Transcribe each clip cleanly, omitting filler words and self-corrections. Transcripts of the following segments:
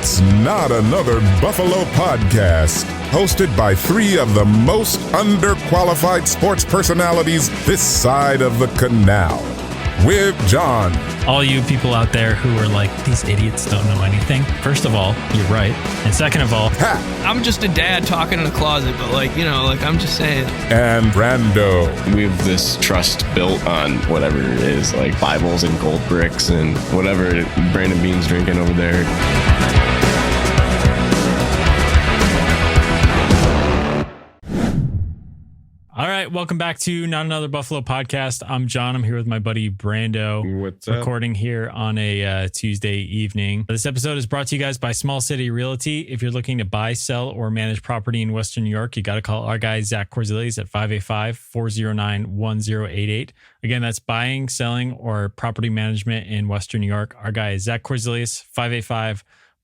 It's Not Another Buffalo Podcast, hosted by three of the most underqualified sports personalities this side of the canal. With John. All you people out there who are like, these idiots don't know anything. First of all, you're right. And second of all, I'm just a dad talking in a closet, but I'm just saying. And Brando. We have this trust built on whatever it is, like Bibles and gold bricks and whatever Brandon Bean's drinking over there. all right, welcome back to Not Another Buffalo Podcast. I'm John. I'm here with my buddy Brando. What's up? Recording here on a Tuesday evening. This episode is brought to you guys by Small City Realty. If you're looking to buy, sell, or manage property in Western New York, you got to call our guy, Zach Korzelius, at 585-409-1088. Again, that's buying, selling, or property management in Western New York. Our guy is Zach Korzelius,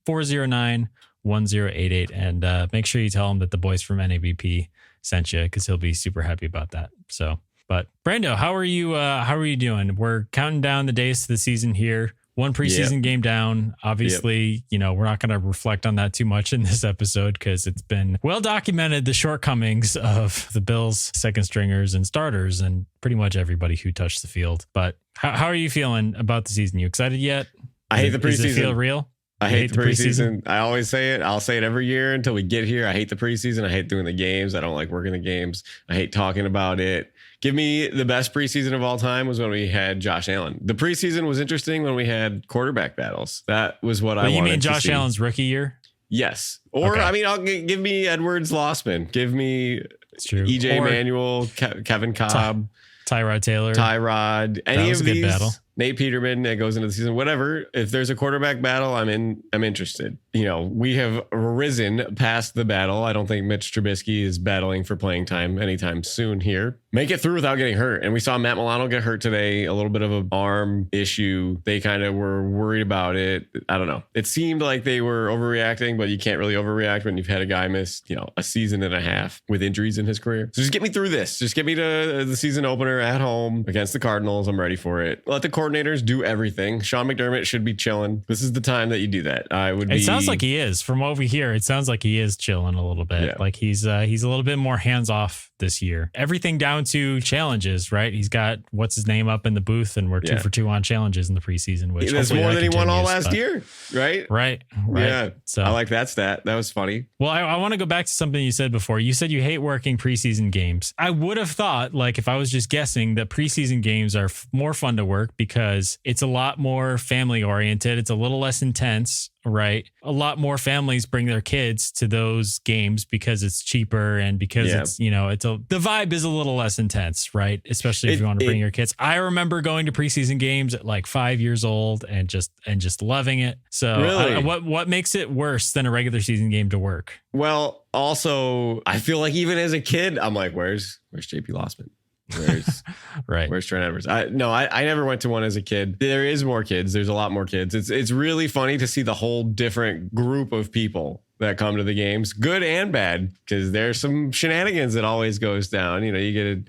585-409-1088. And make sure you tell him that the boys from NABP sent you, because he'll be super happy about that. So, but Brando, how are you doing? We're counting down the days to the season here. One preseason game down. Obviously, we're not going to reflect on that too much in this episode because it's been well documented, the shortcomings of the Bills' second stringers and starters and pretty much everybody who touched the field. But how are you feeling about the season? You excited yet? I hate the preseason. Does it feel real? I hate the preseason. I always say it. I'll say it every year until we get here. I hate the preseason. I hate doing the games. I don't like working the games. I hate talking about it. Give me the best preseason of all time was when we had Josh Allen. The preseason was interesting when we had quarterback battles. That was what I wanted to see. You mean Josh Allen's rookie year? Yes. Or, okay. Give me Edwards-Lossman. Give me EJ Manuel, Kevin Cobb. Tyrod Taylor. Any of these. Battle. Nate Peterman that goes into the season, whatever. If there's a quarterback battle, I'm interested. We have risen past the battle. I don't think Mitch Trubisky is battling for playing time anytime soon here. Make it through without getting hurt. And we saw Matt Milano get hurt today, a little bit of an arm issue. They kind of were worried about it. I don't know. It seemed like they were overreacting, but you can't really overreact when you've had a guy miss, a season and a half with injuries in his career. So just get me through this. Just get me to the season opener at home against the Cardinals. I'm ready for it. Let the coordinators do everything. Sean McDermott should be chilling. This is the time that you do that. It sounds like he is. From what we hear, it sounds like he is chilling a little bit. Yeah. Like he's a little bit more hands off this year. Everything down to challenges, right? He's got what's his name up in the booth, and we're 2 for 2 on challenges in the preseason, which that's more than he won all last year, right? Right. Yeah. So I like that stat. That was funny. Well, I want to go back to something you said before. You said you hate working preseason games. I would have thought, like, if I was just guessing, that preseason games are more fun to work because it's a lot more family oriented. It's a little less intense. Right. A lot more families bring their kids to those games because it's cheaper and because it's, the vibe is a little less intense, right? Especially if you want to bring your kids. I remember going to preseason games at like 5 years old and just loving it. So really? What makes it worse than a regular season game to work? Well, also, I feel like even as a kid, I'm like, where's JP Lossman? Where's Trent Edwards? I never went to one as a kid. There is more kids. There's a lot more kids. It's really funny to see the whole different group of people that come to the games, good and bad, because there's some shenanigans that always goes down. You get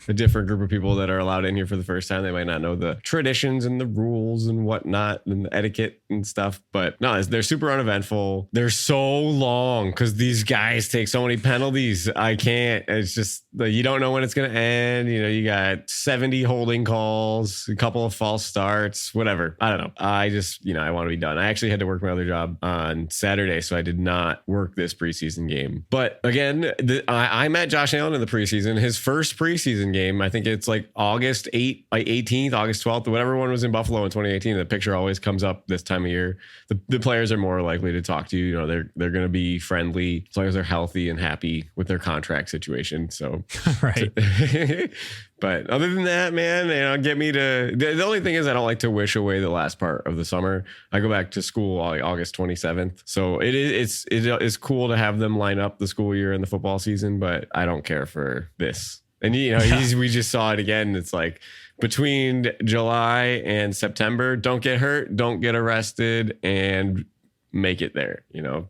a different group of people that are allowed in here for the first time. They might not know the traditions and the rules and whatnot and the etiquette and stuff, but no, they're super uneventful. They're so long because these guys take so many penalties. I can't. It's just you don't know when it's going to end. You got 70 holding calls, a couple of false starts, whatever. I don't know. I just, I want to be done. I actually had to work my other job on Saturday, so I did not work this preseason game. But again, I met Josh Allen in the preseason. His first preseason game, I think it's like August 18th, August 12th, whatever one was in Buffalo in 2018. The picture always comes up this time of year. The players are more likely to talk to you. They're going to be friendly as long as they're healthy and happy with their contract situation. So, right. But other than that, man, get me to the only thing is I don't like to wish away the last part of the summer. I go back to school August 27th. So it is cool to have them line up the school year and the football season, but I don't care for this. And we just saw it again. It's like between July and September, don't get hurt, don't get arrested, and make it there.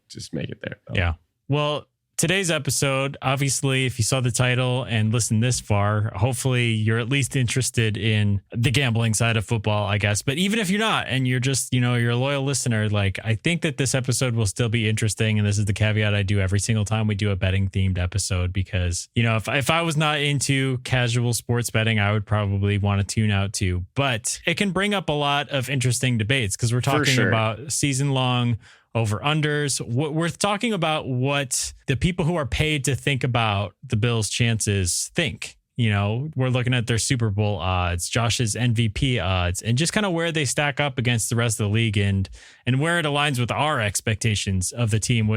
Just make it there. Yeah. Well, today's episode, obviously, if you saw the title and listened this far, hopefully you're at least interested in the gambling side of football, I guess. But even if you're not, and you're just, you're a loyal listener, like, I think that this episode will still be interesting. And this is the caveat I do every single time we do a betting themed episode, because, if I was not into casual sports betting, I would probably want to tune out too. But it can bring up a lot of interesting debates, because we're talking about season long over unders. We're talking about what the people who are paid to think about the Bills' chances think. We're looking at their Super Bowl odds, Josh's MVP odds, and just kind of where they stack up against the rest of the league, and where it aligns with our expectations of the team,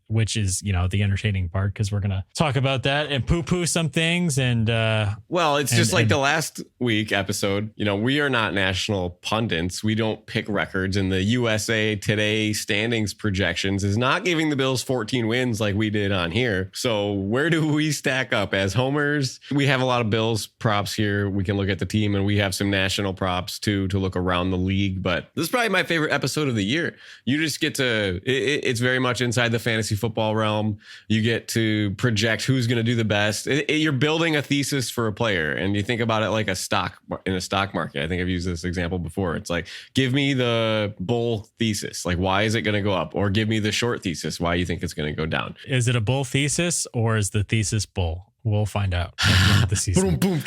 which is, the entertaining part, because we're going to talk about that and poo-poo some things. And it's just like the last week episode, we are not national pundits. We don't pick records, and the USA Today standings projections is not giving the Bills 14 wins like we did on here. So where do we stack up as homers? We have a lot of Bills props here. We can look at the team, and we have some national props too to look around the league. But this is probably my favorite episode of the year. You just get to, it's very much inside the fantasy football realm. You get to project who's going to do the best. You're building a thesis for a player, and you think about it like a stock market. I think I've used this example before. It's like, give me the bull thesis. Like, why is it going to go up? Or give me the short thesis. Why you think it's going to go down. Is it a bull thesis, or is the thesis bull? We'll find out at the end of the season. Boom, boom.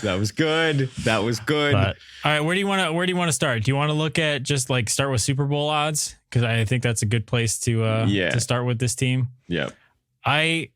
That was good. But, all right, where do you want to start? Do you want to look at just like start with Super Bowl odds? Because I think that's a good place to start with this team. Yeah. I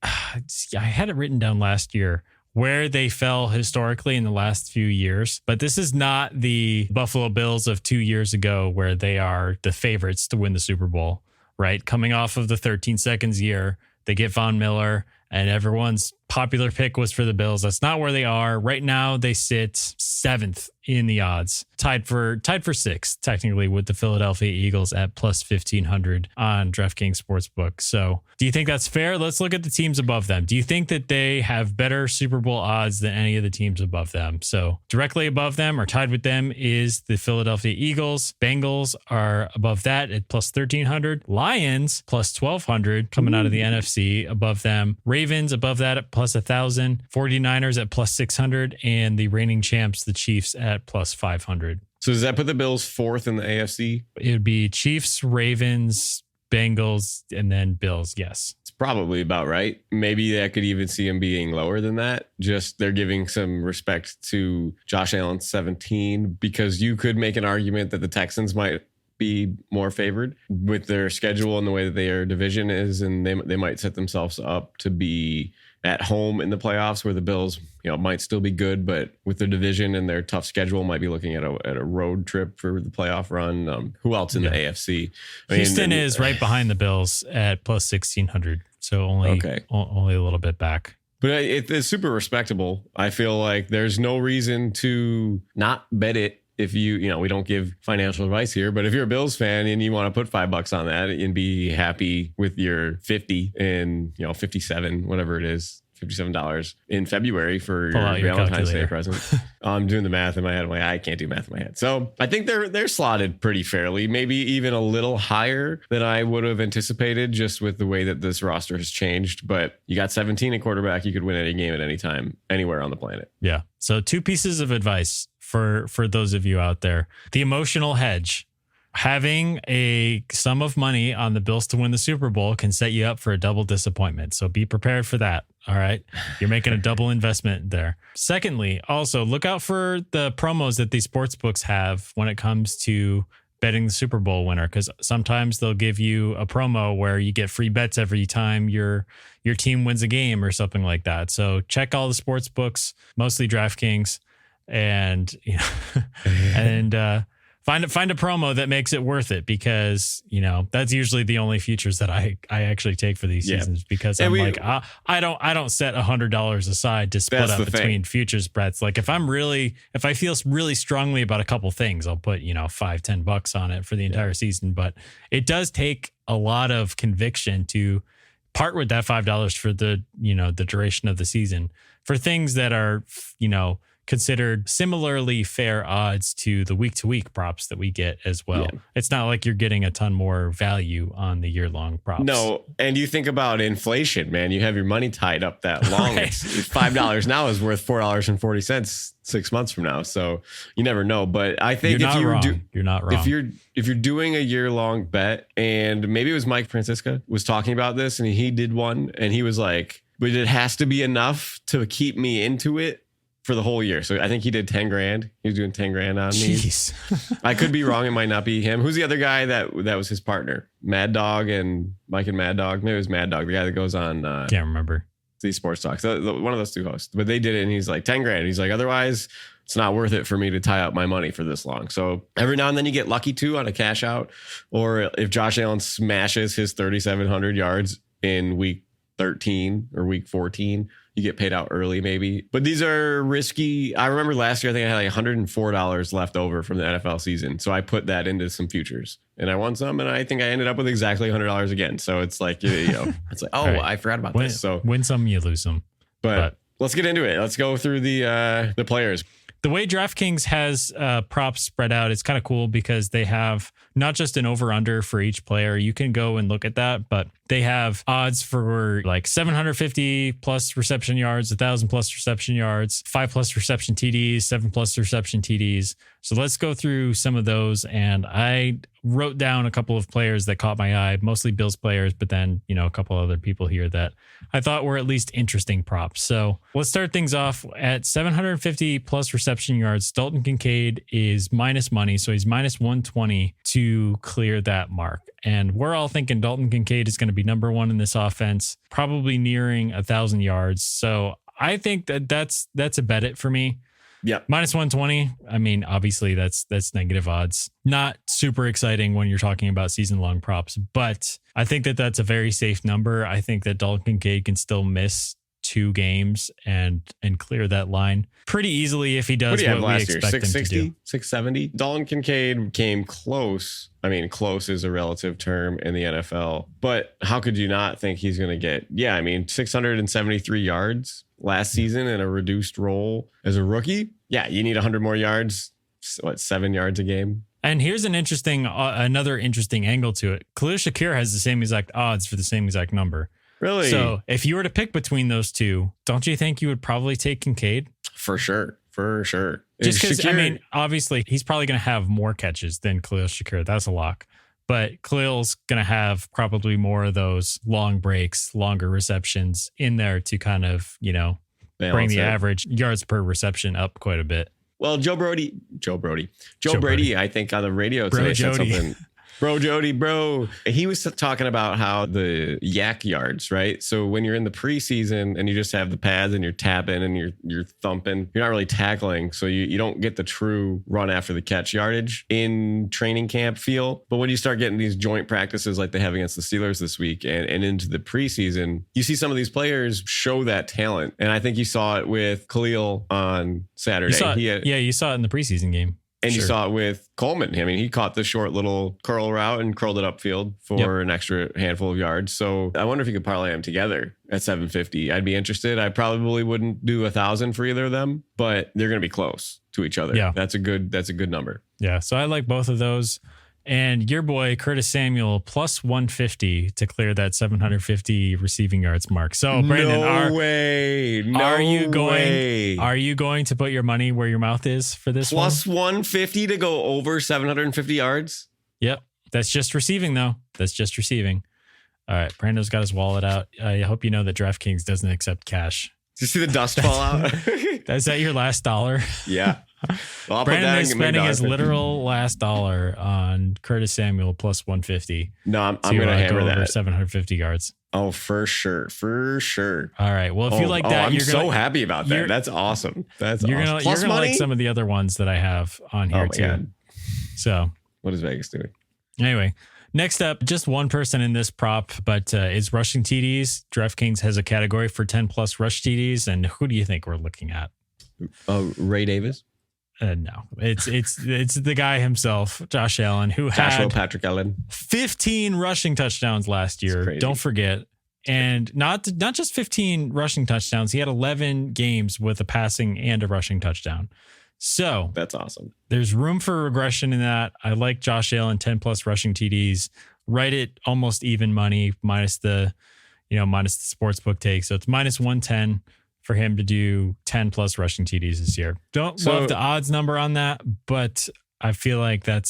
had it written down last year where they fell historically in the last few years, but this is not the Buffalo Bills of 2 years ago where they are the favorites to win the Super Bowl, right? Coming off of the 13 seconds year, they get Von Miller, and everyone's popular pick was for the Bills. That's not where they are. Right now, they sit 7th in the odds, tied for 6th, technically, with the Philadelphia Eagles at plus 1,500 on DraftKings Sportsbook. So do you think that's fair? Let's look at the teams above them. Do you think that they have better Super Bowl odds than any of the teams above them? So directly above them or tied with them is the Philadelphia Eagles. Bengals are above that at plus 1,300. Lions plus 1,200 coming out of the NFC above them. Ravens above that at plus 1,000. 49ers at plus 600. And the reigning champs, the Chiefs, at plus 500. So does that put the Bills 4th in the AFC? It would be Chiefs, Ravens, Bengals, and then Bills. Yes. It's probably about right. Maybe I could even see them being lower than that. Just they're giving some respect to Josh Allen's 17, because you could make an argument that the Texans might be more favored with their schedule and the way that their division is, and they might set themselves up to be at home in the playoffs, where the Bills, might still be good, but with their division and their tough schedule, might be looking at a road trip for the playoff run. Who else in the AFC? Houston is right behind the Bills at plus 1,600, so only a little bit back. But it's super respectable. I feel like there's no reason to not bet it. If we don't give financial advice here, but if you're a Bills fan and you want to put $5 on that and be happy with your 50 and 57, whatever it is, $57 in February for your Valentine's Day present. I'm doing the math in my head. I can't do math in my head. So I think they're slotted pretty fairly, maybe even a little higher than I would have anticipated, just with the way that this roster has changed. But you got 17 at quarterback. You could win any game at any time, anywhere on the planet. Yeah. So 2 pieces of advice for those of you out there. The emotional hedge. Having a sum of money on the Bills to win the Super Bowl can set you up for a double disappointment. So be prepared for that. All right. You're making a double investment there. Secondly, also look out for the promos that these sports books have when it comes to betting the Super Bowl winner, because sometimes they'll give you a promo where you get free bets every time your team wins a game or something like that. So check all the sports books, mostly DraftKings, and find a promo that makes it worth it, because that's usually the only features that I actually take for these seasons, because I don't set $100 aside to split up between futures bets. Like if I feel really strongly about a couple things, I'll put $5-10 on it for the entire season. But it does take a lot of conviction to part with that $5 for the the duration of the season for things that are considered similarly fair odds to the week-to-week props that we get as well. Yeah. It's not like you're getting a ton more value on the year-long props. No, and you think about inflation, man. You have your money tied up that long. Right. It's $5 now is worth $4.40 6 months from now. So you never know. But I think you're not wrong. If you're doing a year-long bet, and maybe it was Mike Francisca was talking about this, and he did one, and he was like, but it has to be enough to keep me into it for the whole year. So I think he did 10 grand. He was doing 10 grand on me. Jeez. I could be wrong. It might not be him. Who's the other guy that was his partner? Mad Dog and Mike and Mad Dog. Maybe it was Mad Dog, the guy that goes on. Can't remember. These sports talks. One of those two hosts. But they did it, and he's like 10 grand. He's like, otherwise, it's not worth it for me to tie up my money for this long. So every now and then you get lucky too on a cash out. Or if Josh Allen smashes his 3,700 yards in week 13 or week 14, you get paid out early maybe. But these are risky. I remember last year, I think I had like $104 left over from the NFL season. So I put that into some futures and I won some, and I think I ended up with exactly $100 again. So it's like, it's like, oh, right. I forgot about this. So win some, you lose some. But let's get into it. Let's go through the players. The way DraftKings has props spread out, it's kind of cool because they have not just an over-under for each player. You can go and look at that, but they have odds for like 750 plus reception yards, 1,000 plus reception yards, 5 plus reception TDs, 7 plus reception TDs. So let's go through some of those. And I wrote down a couple of players that caught my eye, mostly Bills players, but then, a couple other people here that I thought were at least interesting props. So let's start things off at 750 plus reception yards. Dalton Kincaid is minus money. So he's minus 120 to clear that mark. And we're all thinking Dalton Kincaid is going to be number one in this offense, probably nearing 1,000 yards. So I think that's a bet it for me. Yeah. Minus 120. I mean, obviously that's negative odds. Not super exciting when you're talking about season long props, but I think that's a very safe number. I think that Dalton Kincaid can still miss 2 games and clear that line pretty easily if he does what we expect him to do. 670. Dalton Kincaid came close. I mean, close is a relative term in the NFL, but how could you not think he's going to get, 673 yards last season in a reduced role as a rookie? Yeah, you need 100 more yards. 7 yards a game? And here's another interesting angle to it. Khalil Shakir has the same exact odds for the same exact number. Really? So if you were to pick between those two, don't you think you would probably take Kincaid? For sure. Just because, obviously, he's probably going to have more catches than Khalil Shakir. That's a lock. But Khalil's going to have probably more of those long breaks, longer receptions in there to kind of, bring the average yards per reception up quite a bit. Well, Joe Brady, I think on the radio today said something. Bro, Jody, bro. He was talking about how the yak yards, right? So when you're in the preseason and you just have the pads and you're tapping and you're thumping, you're not really tackling. So you don't get the true run after the catch yardage in training camp feel. But when you start getting these joint practices like they have against the Steelers this week and into the preseason, you see some of these players show that talent. And I think you saw it with Khalil on Saturday. You saw it in the preseason game. And you saw it with Coleman. I mean, he caught the short little curl route and curled it upfield for an extra handful of yards. So I wonder if you could parlay them together at 750. I'd be interested. I probably wouldn't do 1,000 for either of them, but they're going to be close to each other. Yeah. That's a good number. Yeah. So I like both of those. And your boy, Curtis Samuel, plus 150 to clear that 750 receiving yards mark. So, Brandon, are you going to put your money where your mouth is for this plus 150 to go over 750 yards? Yep. That's just receiving, though. That's just receiving. All right. Brando's got his wallet out. I hope you know that DraftKings doesn't accept cash. Did you see the dust fall out? Is that your last dollar? Yeah. Well, Brandon is spending his literal last dollar on Curtis Samuel plus 150. No, I'm going to hammer that. 750 yards. Oh, for sure. All right. Well, if you like that, I'm so happy about that. That's awesome. You're going to like some of the other ones that I have on here too. God. So what is Vegas doing? Anyway, next up, just one person in this prop, but is rushing TDs. DraftKings has a category for 10 plus rush TDs. And who do you think we're looking at? Ray Davis? No, it's the guy himself, Josh Allen, who had Patrick Allen 15 rushing touchdowns last year. Don't forget, And not just 15 rushing touchdowns. He had 11 games with a passing and a rushing touchdown. So that's awesome. There's room for regression in that. I like Josh Allen, 10 plus rushing TDs, right at almost even money minus the sportsbook take. So it's minus 110 for him to do 10 plus rushing TDs this year. Don't love the odds number on that, but I feel like I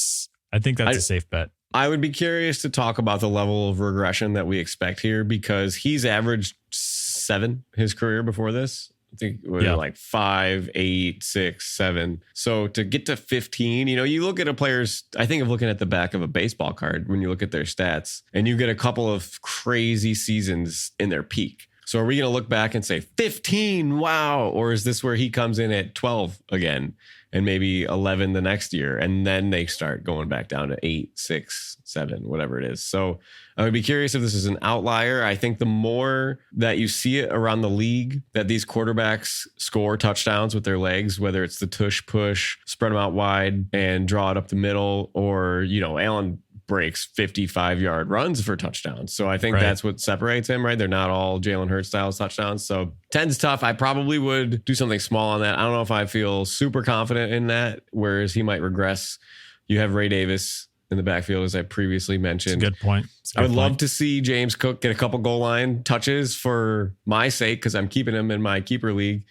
think that's a safe bet. I would be curious to talk about the level of regression that we expect here, because he's averaged 7 his career before this. I think like 5, 8, 6, 7. So to get to 15, you look at a player's, I think of looking at the back of a baseball card when you look at their stats, and you get a couple of crazy seasons in their peak. So are we going to look back and say 15? Wow. Or is this where he comes in at 12 again and maybe 11 the next year? And then they start going back down to 8, 6, 7, whatever it is. So I would be curious if this is an outlier. I think the more that you see it around the league, that these quarterbacks score touchdowns with their legs, whether it's the tush push, spread them out wide and draw it up the middle, or, Allen breaks 55-yard runs for touchdowns. So I think that's what separates him, right? They're not all Jalen Hurts style touchdowns. So 10's tough. I probably would do something small on that. I don't know if I feel super confident in that, whereas he might regress. You have Ray Davis in the backfield, as I previously mentioned. That's a good point. I would love to see James Cook get a couple goal line touches for my sake, because I'm keeping him in my keeper league.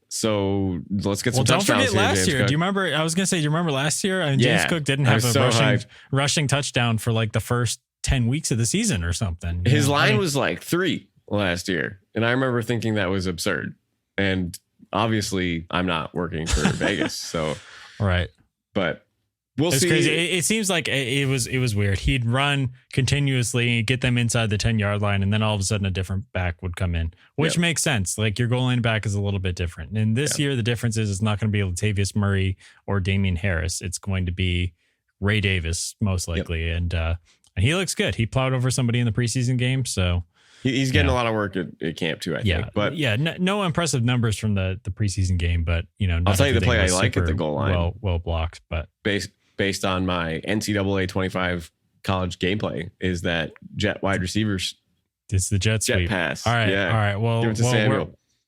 So let's get some touchdowns. Don't forget here, last James year. Cook. Do you remember? I was going to say, do you remember last year? I mean, James Cook didn't have a rushing touchdown for like the first 10 weeks of the season or something. His line was like 3 last year. And I remember thinking that was absurd. And obviously I'm not working for Vegas. So, right. But we'll see. Crazy. It seems like it was weird. He'd run continuously, get them inside the 10-yard line, and then all of a sudden a different back would come in, which makes sense. Like your goal line back is a little bit different. And this year, the difference is it's not going to be Latavius Murray or Damian Harris. It's going to be Ray Davis, most likely. And he looks good. He plowed over somebody in the preseason game. So he's getting a lot of work at camp too, I think. But no impressive numbers from the preseason game, but I'll tell you the play I like at the goal line. Well blocked, but based on my NCAA 25 college gameplay is that jet wide receivers. It's the jet sweep. Pass. All right. Yeah. All right. Well,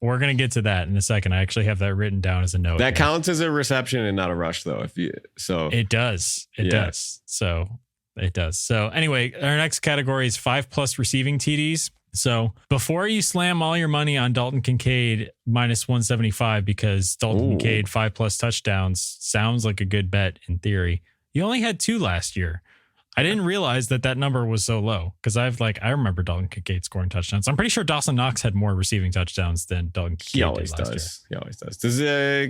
we're going to get to that in a second. I actually have that written down as a note. That counts as a reception and not a rush though. It does. It does. So it does. So anyway, our next category is 5+ receiving TDs. So before you slam all your money on Dalton Kincaid minus 175, because Dalton Kincaid 5+ touchdowns sounds like a good bet in theory. You only had 2 last year. I didn't realize that number was so low, because I remember Dalton Kincaid scoring touchdowns. I'm pretty sure Dawson Knox had more receiving touchdowns than Dalton Kincaid. He always does. Does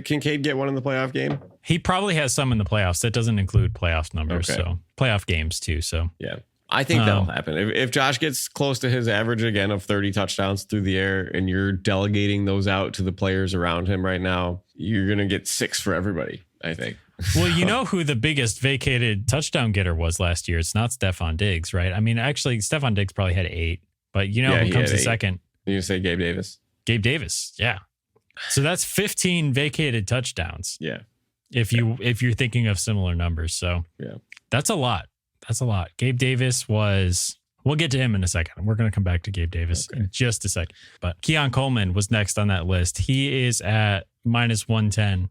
Kincaid get one in the playoff game? He probably has some in the playoffs. That doesn't include playoff numbers. Okay. So playoff games too. So yeah. I think that'll happen. If Josh gets close to his average again of 30 touchdowns through the air, and you're delegating those out to the players around him right now, you're going to get 6 for everybody, I think. Well, you know who the biggest vacated touchdown getter was last year? It's not Stephon Diggs, right? I mean, actually, Stephon Diggs probably had 8, but who comes in second? You say Gabe Davis? Gabe Davis, yeah. So that's 15 vacated touchdowns. Yeah. If you're thinking of similar numbers. So yeah, that's a lot. That's a lot. Gabe Davis we'll get to him in a second. We're going to come back to Gabe Davis in just a second. But Keon Coleman was next on that list. He is at minus 110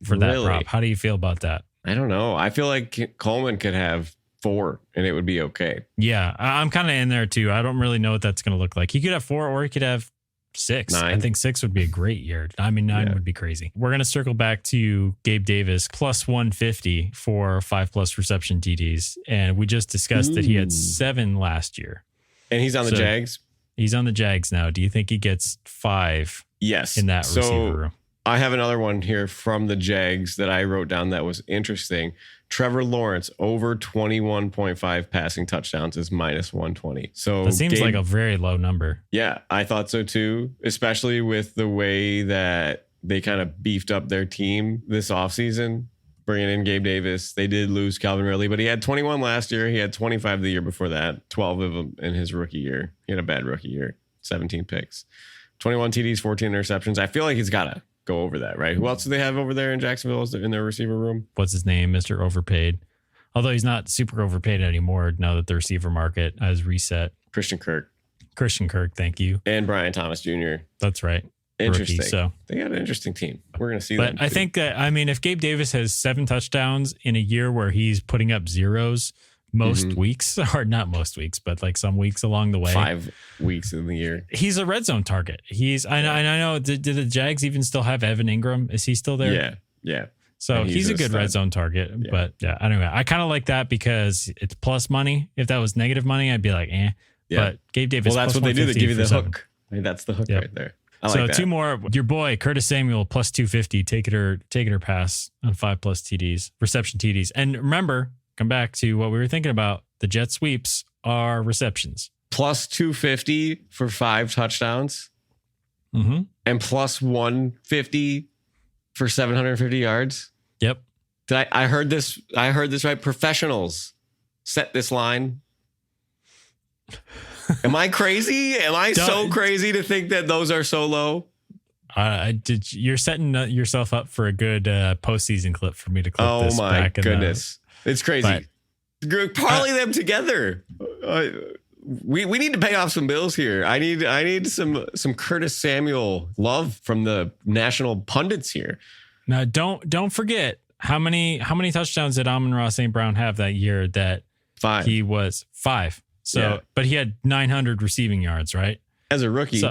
for that prop. How do you feel about that? I don't know. I feel like Coleman could have 4 and it would be okay. Yeah, I'm kind of in there too. I don't really know what that's going to look like. He could have 4 or he could have 6. 9. I think 6 would be a great year. I mean, 9 would be crazy. We're going to circle back to Gabe Davis plus 150 for 5+ reception TDs. And we just discussed that he had 7 last year. And he's on the Jags? He's on the Jags now. Do you think he gets 5 in that receiver room? I have another one here from the Jags that I wrote down that was interesting. Trevor Lawrence over 21.5 passing touchdowns is minus 120. So that seems like a very low number. Yeah, I thought so too, especially with the way that they kind of beefed up their team this offseason, bringing in Gabe Davis. They did lose Calvin Ridley, but he had 21 last year. He had 25 the year before that, 12 of them in his rookie year. He had a bad rookie year, 17 picks, 21 TDs, 14 interceptions. I feel like he's got to go over that, right? Who else do they have over there in Jacksonville in their receiver room? What's his name? Mr. Overpaid. Although he's not super overpaid anymore now that the receiver market has reset. Christian Kirk. Christian Kirk, thank you. And Brian Thomas Jr. That's right. Interesting. Rookie, so they got an interesting team. We're going to see that. But I think that, I mean, if Gabe Davis has 7 touchdowns in a year where he's putting up zeros most weeks, or not most weeks, but like some weeks along the way, 5 weeks in the year, he's a red zone target. I know. Did the Jags even still have Evan Ingram? Is he still there? Yeah. So he's a good red zone target. Yeah. But yeah, anyway, I kind of like that because it's plus money. If that was negative money, I'd be like, eh. Yeah. But Gabe Davis, well, that's what they do. They give you the hook. I mean, that's the hook right there. So 2 more. Your boy Curtis Samuel plus 250. Take it or pass on 5+ TDs, reception TDs. And remember, come back to what we were thinking about. The jet sweeps are receptions. Plus 250 for 5 touchdowns, and plus 150 for 750 yards. Yep. I heard this right? Professionals set this line. Am I crazy? Am I so crazy to think that those are so low? You're setting yourself up for a good postseason clip for me to clip this back. Oh my goodness. It's crazy. Parlay them together. We need to pay off some bills here. I need some Curtis Samuel love from the national pundits here. Now don't forget how many touchdowns did Amon-Ra St. Brown have that year? That 5. He was 5. So, but he had 900 receiving yards, right? As a rookie.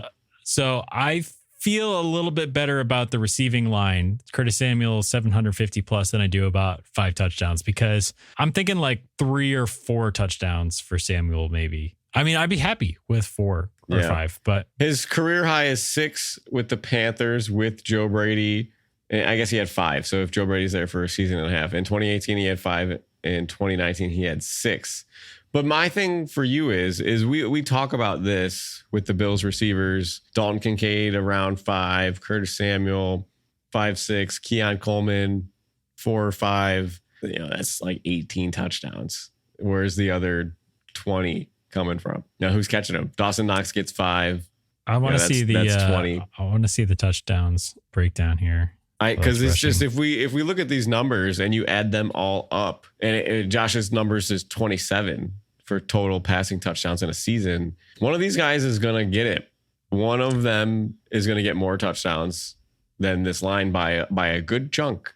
So I feel a little bit better about the receiving line, Curtis Samuel 750 plus, than I do about 5 touchdowns, because I'm thinking like 3 or 4 touchdowns for Samuel, maybe. I mean, I'd be happy with 4 or 5, but his career high is 6 with the Panthers with Joe Brady. And I guess he had 5. So if Joe Brady's there for a season and a half, in 2018 he had 5. In 2019 he had 6. But my thing for you is we talk about this with the Bills receivers, Dalton Kincaid around 5, Curtis Samuel 5-6, Keon Coleman 4 or 5. You know, that's like 18 touchdowns. Where's the other 20 coming from? Now who's catching them? Dawson Knox gets 5. I want to see that's 20. I want to see the touchdowns breakdown here. Because it's just if we look at these numbers and you add them all up, and Josh's numbers is 27 for total passing touchdowns in a season. One of these guys is going to get it. One of them is going to get more touchdowns than this line by a good chunk.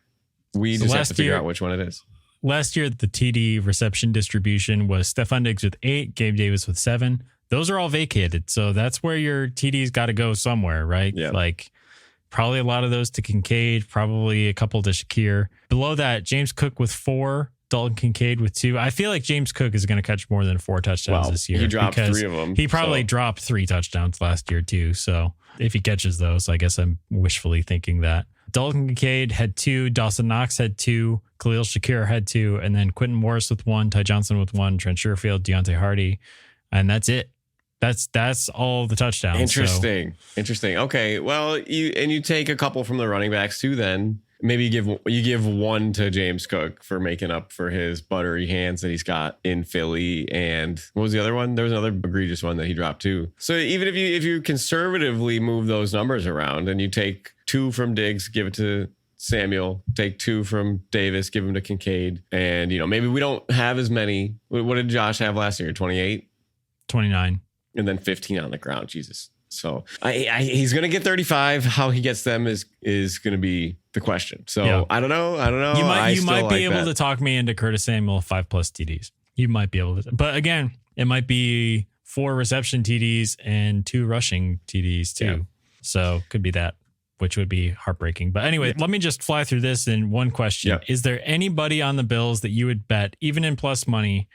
We just have to figure out which one it is. Last year, the TD reception distribution was Stephon Diggs with 8, Gabe Davis with 7. Those are all vacated. So that's where your TD's got to go somewhere, right? Yeah. Like probably a lot of those to Kincaid, probably a couple to Shakir. Below that, James Cook with 4, Dalton Kincaid with 2. I feel like James Cook is going to catch more than 4 touchdowns this year. He dropped 3 of them. He probably dropped 3 touchdowns last year too. So if he catches those, I guess I'm wishfully thinking that. Dalton Kincaid had 2, Dawson Knox had 2, Khalil Shakir had 2, and then Quentin Morris with 1, Ty Johnson with 1, Trent Sherfield, Deontay Hardy, and that's it. That's all the touchdowns. Interesting. Okay. Well, you take a couple from the running backs too. Then maybe you give 1 to James Cook for making up for his buttery hands that he's got in Philly. And what was the other one? There was another egregious one that he dropped too. So even if you conservatively move those numbers around and you take 2 from Diggs, give it to Samuel, take 2 from Davis, give them to Kincaid, and maybe we don't have as many. What did Josh have last year? 28, 29. And then 15 on the ground. Jesus. So he's going to get 35. How he gets them is going to be the question. So I don't know. You might be able to talk me into Curtis Samuel 5+ TDs. You might be able to. But again, it might be 4 reception TDs and 2 rushing TDs too. Yeah. So could be that, which would be heartbreaking. But anyway, let me just fly through this in one question. Yeah. Is there anybody on the Bills that you would bet, even in plus money,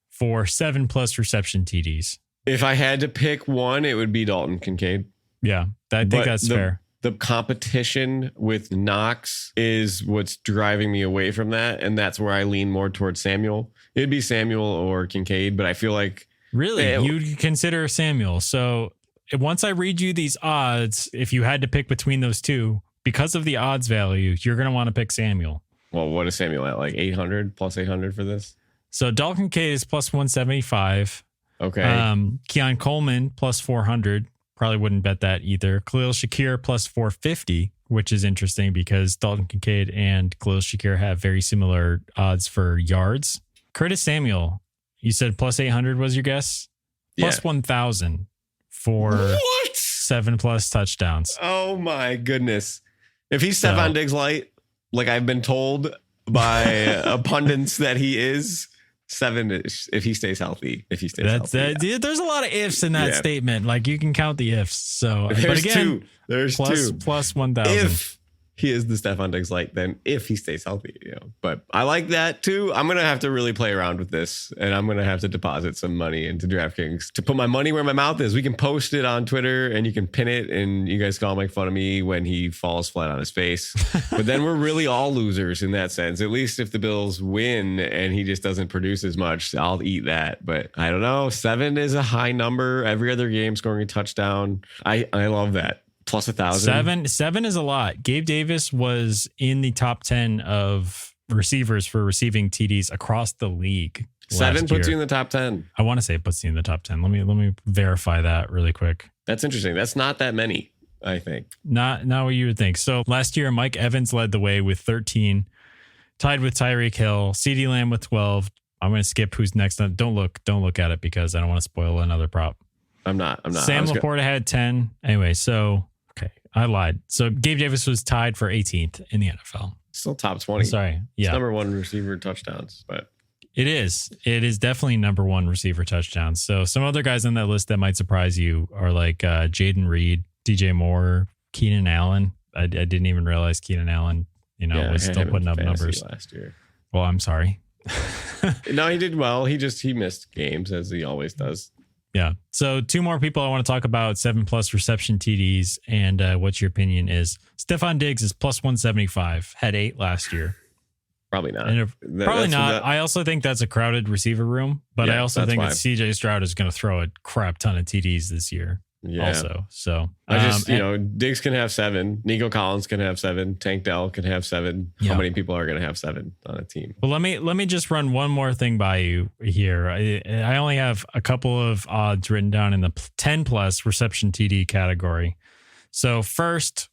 for 7+ reception TDs? If I had to pick one, it would be Dalton Kincaid. Yeah, I think that's fair. The competition with Knox is what's driving me away from that. And that's where I lean more towards Samuel. It'd be Samuel or Kincaid, but I feel like... Really? You'd consider Samuel. So once I read you these odds, if you had to pick between those two, because of the odds value, you're going to want to pick Samuel. Well, what is Samuel at? Like 800, plus 800 for this? So Dalton Kincaid is plus 175. Okay. Keon Coleman plus 400. Probably wouldn't bet that either. Khalil Shakir plus 450, which is interesting because Dalton Kincaid and Khalil Shakir have very similar odds for yards. Curtis Samuel, you said plus 800 was your guess? Plus 1,000 for what? 7+ touchdowns. Oh my goodness. If he's Stephon Diggs light, like I've been told by pundits that he is, 7 if he stays healthy. If he stays healthy. Yeah. There's a lot of ifs in that statement. Like you can count the ifs. So there's but again, two. There's plus, two. plus 1,000. If he is the Stephon Diggs light, then if he stays healthy, But I like that too. I'm gonna have to really play around with this, and I'm gonna have to deposit some money into DraftKings to put my money where my mouth is. We can post it on Twitter, and you can pin it, and you guys can all make fun of me when he falls flat on his face. But then we're really all losers in that sense. At least if the Bills win and he just doesn't produce as much, I'll eat that. But I don't know. 7 is a high number. Every other game scoring a touchdown. I love that. Plus 1,000. 7 is a lot. Gabe Davis was in the top 10 of receivers for receiving TDs across the league. 7 puts you in the top 10. I want to say it puts you in the top 10. Let me verify that really quick. That's interesting. That's not that many, I think. Not what you would think. So last year, Mike Evans led the way with 13, tied with Tyreek Hill, CeeDee Lamb with 12. I'm going to skip who's next. Don't look at it because I don't want to spoil another prop. I'm not. Sam Laporta had 10. Anyway, so okay, I lied. So Gabe Davis was tied for 18th in the NFL. Still top 20. Sorry. Yeah. It's number 1 receiver touchdowns, but it is definitely number 1 receiver touchdowns. So some other guys on that list that might surprise you are like Jaden Reed, DJ Moore, Keenan Allen. I didn't even realize Keenan Allen, was still putting up numbers last year. Well, I'm sorry. No, he did well. He missed games as he always does. Yeah. So 2 more people I want to talk about 7+ reception TDs and what your opinion is. Stephon Diggs is plus 175, had 8 last year. Probably not. Probably not. I also think that's a crowded receiver room, but I also think that CJ Stroud is going to throw a crap ton of TDs this year. Yeah. Also, so I just Diggs can have 7. Nico Collins can have 7. Tank Dell can have 7. Yeah. How many people are going to have 7 on a team? Well, let me just run one more thing by you here. I only have a couple of odds written down in the 10+ reception TD category. So first,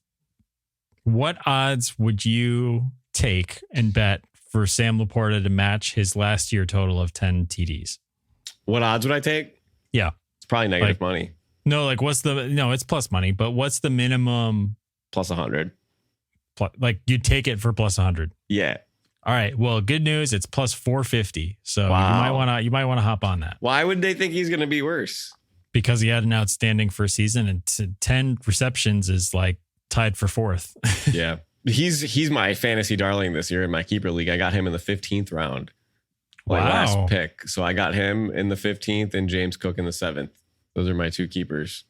what odds would you take and bet for Sam Laporta to match his last year total of 10 TDs? What odds would I take? Yeah, it's probably negative money. No, it's plus money, but what's the minimum? Plus 100. Like you'd take it for plus 100. Yeah. All right. Well, good news. It's plus 450. So wow. you might want to hop on that. Why would they think he's going to be worse? Because he had an outstanding first season and 10 receptions is like tied for 4th. Yeah. He's my fantasy darling this year in my keeper league. I got him in the 15th round. Last pick. So I got him in the 15th and James Cook in the 7th. Those are my 2 keepers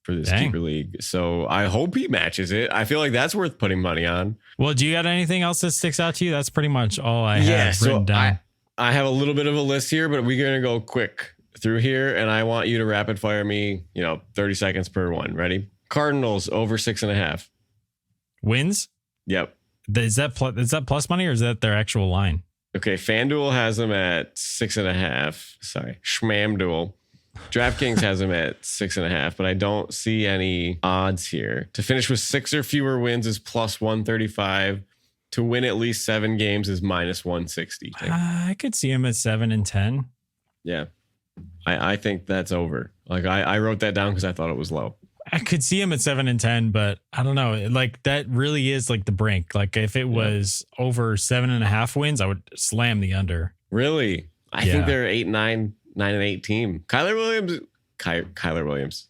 for this keeper league. So I hope he matches it. I feel like that's worth putting money on. Well, do you got anything else that sticks out to you? That's pretty much all I have written down. I have a little bit of a list here, but we're going to go quick through here. And I want you to rapid fire me, 30 seconds per one. Ready? Cardinals over 6.5. Wins? Yep. Is that plus money or is that their actual line? Okay. FanDuel has them at 6.5. Sorry. Schmamduel. DraftKings has them at 6.5, but I don't see any odds here. To finish with 6 or fewer wins is plus 135. To win at least 7 games is minus 160. I could see him at 7 and 10. Yeah. I think that's over. Like I wrote that down because I thought it was low. I could see him at 7 and 10, but I don't know. Like that really is like the brink. Like if it was over 7.5 wins, I would slam the under. Really? I think they're 8-9. 9-8 team. Kyler Williams.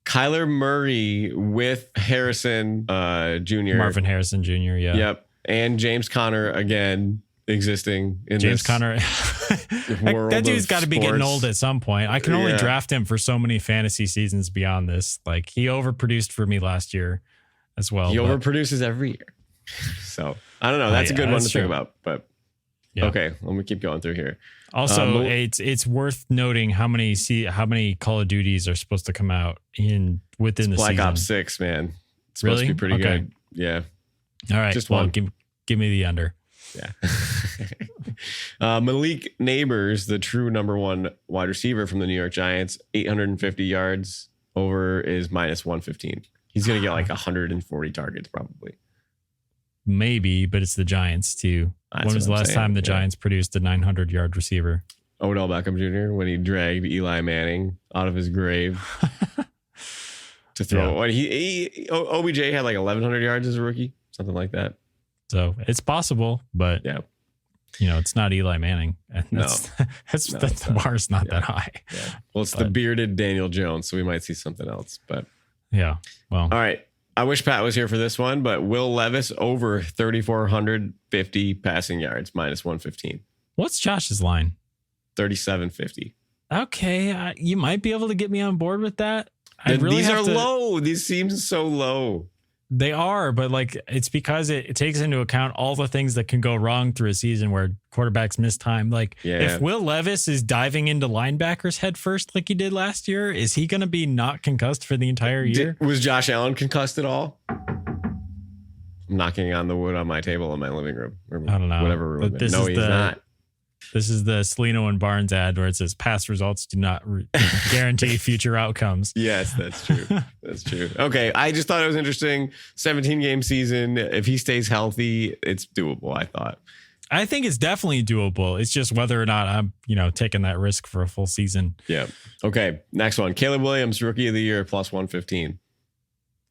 Kyler Murray with Harrison Jr. Marvin Harrison Jr. Yeah. Yep. And James Conner again existing in James this Conner. That dude's got to be getting old at some point. I can only draft him for so many fantasy seasons beyond this. Like he overproduced for me last year as well. He overproduces every year. So I don't know. That's a good one to think about. But okay, let me keep going through here. Also, it's worth noting how many Call of Duties are supposed to come out within the season. Black Ops 6, man. It's supposed to be pretty good. Yeah. All right. Just one. Give me the under. Yeah. Malik Neighbors, the true number 1 wide receiver from the New York Giants, 850 yards. Over is minus 115. He's going to get like 140 targets probably. Maybe, but it's the Giants too. When was the last time the Giants produced a 900-yard receiver? Odell Beckham Jr. when he dragged Eli Manning out of his grave to throw. What OBJ had like 1,100 yards as a rookie, something like that. So it's possible, but it's not Eli Manning. And the bar's not that high. Yeah. Well, it's the bearded Daniel Jones, so we might see something else. But yeah, well, all right. I wish Pat was here for this one, but Will Levis over 3,450 passing yards minus 115. What's Josh's line? 3,750. Okay, you might be able to get me on board with that. These are low. These seems so low. They are, but like it's because it takes into account all the things that can go wrong through a season where quarterbacks miss time. Like if Will Levis is diving into linebackers head first like he did last year, is he going to be not concussed for the entire year? Was Josh Allen concussed at all? I'm knocking on the wood on my table in my living room. Or I don't know. Whatever room. He's not. This is the Celino and Barnes ad where it says past results do not guarantee future outcomes. Yes, that's true. That's true. Okay. I just thought it was interesting. 17-game season. If he stays healthy, it's doable, I thought. I think it's definitely doable. It's just whether or not I'm, taking that risk for a full season. Yeah. Okay. Next one. Caleb Williams, rookie of the year, plus 115.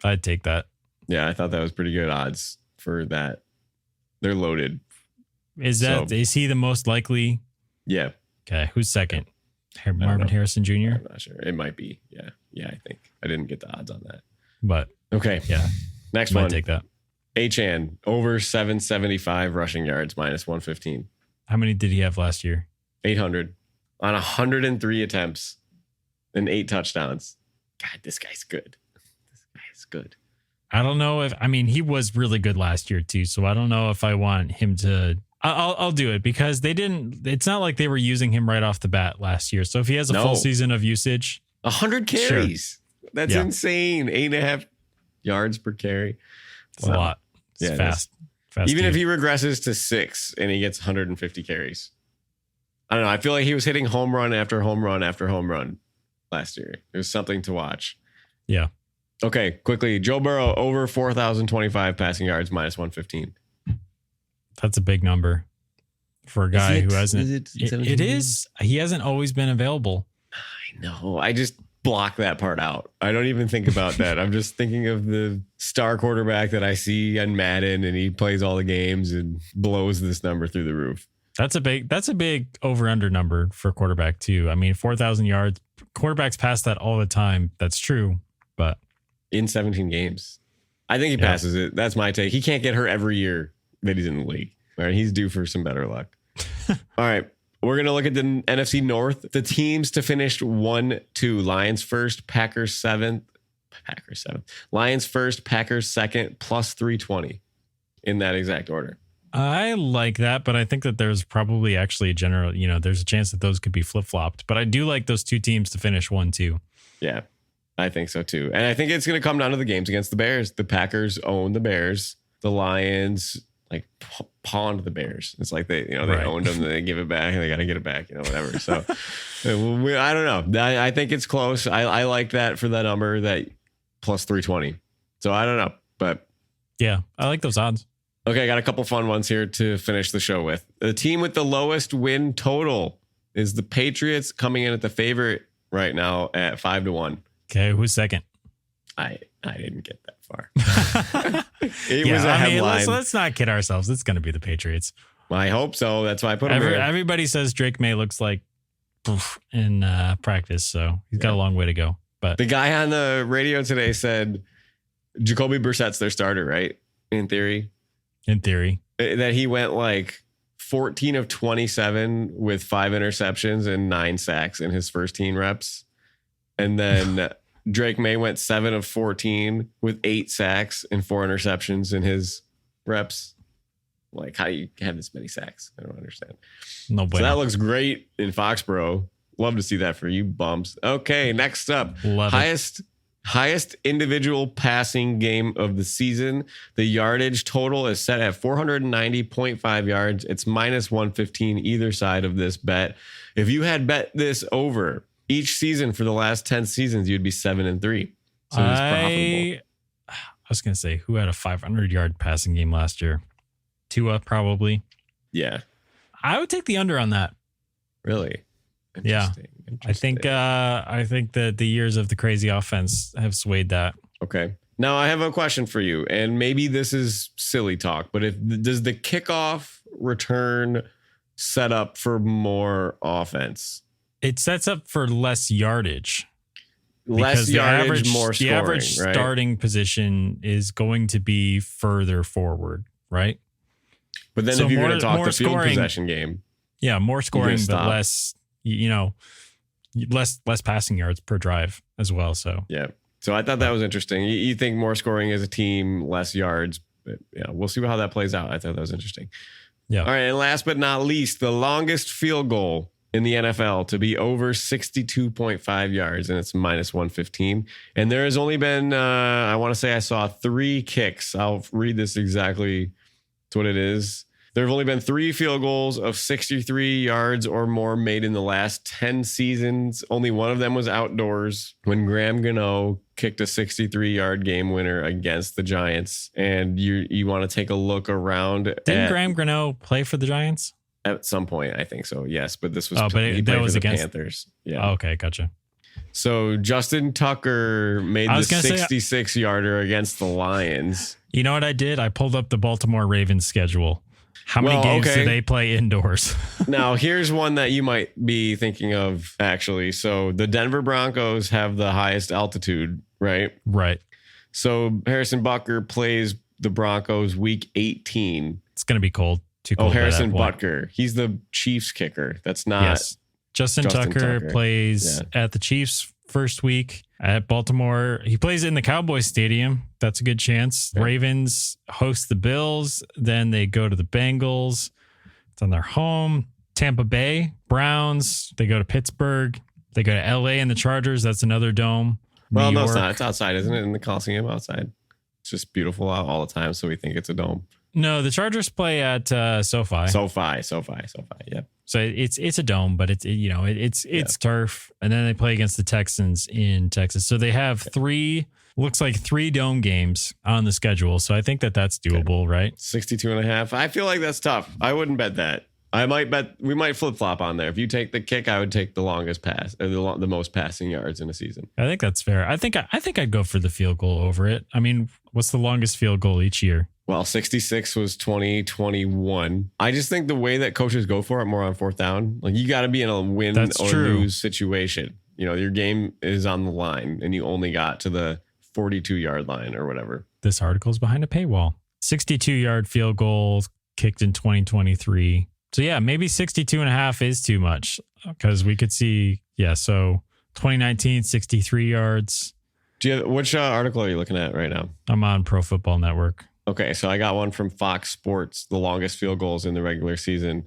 I'd take that. Yeah. I thought that was pretty good odds for that. They're loaded. Is he the most likely? Yeah. Okay. Who's second? Marvin Harrison Jr.? I'm not sure. It might be. Yeah. Yeah, I think. I didn't get the odds on that. But okay. Yeah. Next one. Take that. Achane over 775 rushing yards minus 115. How many did he have last year? 800 on 103 attempts and 8 touchdowns. God, this guy's good. This guy is good. I don't know he was really good last year too. So I don't know if I want him to. I'll do it because it's not like they were using him right off the bat last year. So if he has a full season of usage, 100 carries, that's insane. 8.5 yards per carry. It's a lot. It's fast. Even if he regresses to 6 and he gets 150 carries, I don't know. I feel like he was hitting home run after home run after home run last year. It was something to watch. Yeah. Okay, quickly. Joe Burrow over 4,025 passing yards minus 115. That's a big number for a guy who hasn't. It is. He hasn't always been available. I know. I just block that part out. I don't even think about that. I'm just thinking of the star quarterback that I see on Madden, and he plays all the games and blows this number through the roof. That's a big over-under number for quarterback too. 4,000 yards. Quarterbacks pass that all the time. That's true, but in 17 games, I think he passes it. That's my take. He can't get hurt every year that he's in the league. All right, he's due for some better luck. All right, we're going to look at the NFC North. The teams to finish 1-2. Lions first, Packers seventh. Lions first, Packers second, plus 320 in that exact order. I like that, but I think that there's probably actually a general, there's a chance that those could be flip-flopped. But I do like those two teams to finish 1-2. Yeah, I think so too. And I think it's going to come down to the games against the Bears. The Packers own the Bears. The Lions pawned the Bears. It's like they owned them, they give it back, and they got to get it back, whatever. So I don't know. I think it's close. I like that for that number, that plus 320. So I don't know, but yeah, I like those odds. Okay, I got a couple fun ones here to finish the show with. The team with the lowest win total is the Patriots, coming in at the favorite right now at 5-1. Okay, who's second? I didn't get that far. It was a headline. Let's not kid ourselves. It's going to be the Patriots. I hope so. That's why I put him here. Everybody says Drake May looks like in practice, so he's got a long way to go. But the guy on the radio today said Jacoby Brissett's their starter, right? In theory. That he went 14 of 27 with 5 interceptions and 9 sacks in his first team reps. And then Drake May went 7 of 14 with 8 sacks and 4 interceptions in his reps. How do you have this many sacks? I don't understand. No way. So that looks great in Foxborough. Love to see that for you bumps. Okay, next up. Highest individual passing game of the season. The yardage total is set at 490.5 yards. It's minus 115 either side of this bet. If you had bet this over each season for the last 10 seasons, you'd be 7-3. So it's profitable. I was going to say, who had a 500-yard passing game last year? Tua, probably. Yeah. I would take the under on that. Really? Yeah. I think that the years of the crazy offense have swayed that. Okay. Now I have a question for you, and maybe this is silly talk, but does the kickoff return set up for more offense? It sets up for less yardage. Less yardage, more scoring. The average right? starting position is going to be further forward, right? But then if you're going to talk the field possession game. Yeah, more scoring, but less, less passing yards per drive as well. So yeah. So I thought that was interesting. You think more scoring as a team, less yards. But yeah, we'll see how that plays out. I thought that was interesting. Yeah. All right. And last but not least, the longest field goal in the NFL to be over 62.5 yards, and it's minus 115. And there has only been, I want to say I saw 3 kicks. I'll read this exactly to what it is. There have only been 3 field goals of 63 yards or more made in the last 10 seasons. Only one of them was outdoors when Graham Gano kicked a 63-yard game winner against the Giants. And you want to take a look around. Didn't Graham Gano play for the Giants? At some point, I think so. Yes, but this was that was against the Panthers. Yeah. Oh, okay, gotcha. So Justin Tucker made the 66-yarder against the Lions. You know what I did? I pulled up the Baltimore Ravens schedule. How many games do they play indoors? Now, here's one that you might be thinking of, actually. So the Denver Broncos have the highest altitude, right? Right. So Harrison Butker plays the Broncos week 18. It's going to be cold. Too cold. Harrison Butker. He's the Chiefs kicker. That's not. Yes. Justin Tucker plays at the Chiefs first week at Baltimore. He plays in the Cowboys Stadium. That's a good chance. Yeah. Ravens host the Bills. Then they go to the Bengals. It's on their home. Tampa Bay, Browns. They go to Pittsburgh. They go to LA and the Chargers. That's another dome. Well, no, it's not. It's outside, isn't it? In the Coliseum outside. It's just beautiful out all the time. So we think it's a dome. No, the Chargers play at SoFi. SoFi. Yeah. So it's a dome, but it's turf, and then they play against the Texans in Texas. So they have 3 dome games on the schedule. So I think that's doable, right? 62.5. I feel like that's tough. I wouldn't bet that. I might bet we might flip flop on there. If you take the kick, I would take the longest pass or the most passing yards in a season. I think that's fair. I think I'd go for the field goal over it. I mean, what's the longest field goal each year? Well, 66 was 2021. I just think the way that coaches go for it more on 4th down, like you got to be in a win or lose situation. Your game is on the line and you only got to the 42-yard line or whatever. This article's behind a paywall. 62-yard field goal kicked in 2023. So yeah, maybe 62.5 is too much because we could see, so 2019, 63 yards. Which article are you looking at right now? I'm on Pro Football Network. Okay, so I got one from Fox Sports, the longest field goals in the regular season.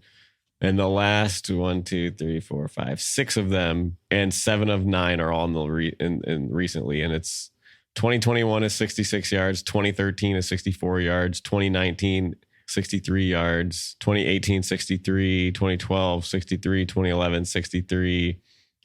And the last 6 of them, and 7 of 9 are all in recently. And it's 2021 is 66 yards, 2013 is 64 yards, 2019 63 yards, 2018 63, 2012 63, 2011 63.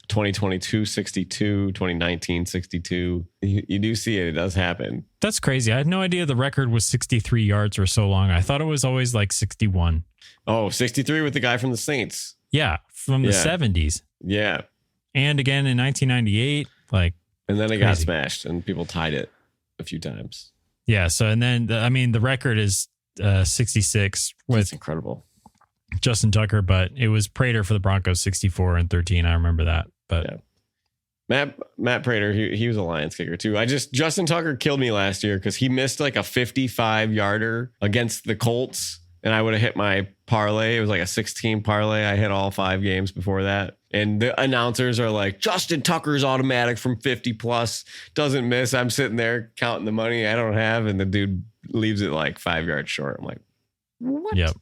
2022, 62, 2019, 62. You do see it. It does happen. That's crazy. I had no idea the record was 63 yards or so long. I thought it was always like 61. Oh, 63 with the guy from the Saints. Yeah, from the 70s. Yeah. And again in 1998. And then it got smashed and people tied it a few times. Yeah. So, and then, the record is 66 with That's incredible. Justin Tucker, but it was Prater for the Broncos, 64 and 13. I remember that. But Matt Prater, he was a Lions kicker too. Justin Tucker killed me last year because he missed like a 55-yarder against the Colts, and I would have hit my parlay. It was like a 16 parlay. I hit all 5 games before that. And the announcers are like, Justin Tucker's automatic from 50 plus, doesn't miss. I'm sitting there counting the money I don't have, and the dude leaves it like 5 yards short. I'm like, what? Yep.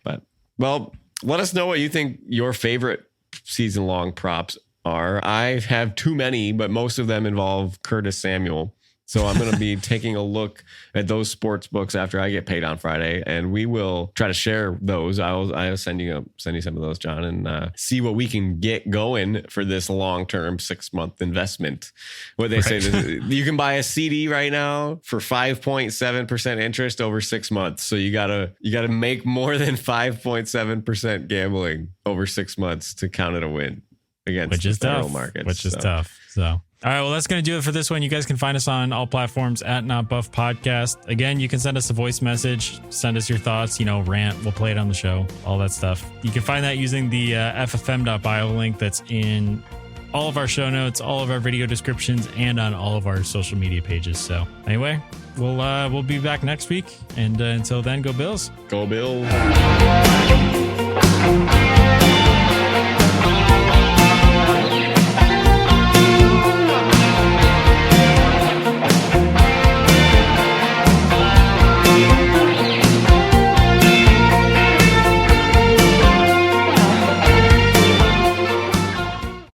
But well, let us know what you think your favorite season-long props are. I have too many, but most of them involve Curtis Samuel. So I'm going to be taking a look at those sports books after I get paid on Friday, and we will try to share those. I'll send you some of those, John, and see what we can get going for this long-term 6-month investment. What they say, you can buy a CD right now for 5.7% interest over 6 months. So you gotta make more than 5.7% gambling over 6 months to count it a win. against which is the federal tough. markets. Which is tough. So, all right, well, that's going to do it for this one. You guys can find us on all platforms at Not Buff Podcast. Again, you can send us a voice message, send us your thoughts, rant. We'll play it on the show, all that stuff. You can find that using the ffm.bio link that's in all of our show notes, all of our video descriptions, and on all of our social media pages. So anyway, we'll be back next week. And until then, go Bills. Go Bills.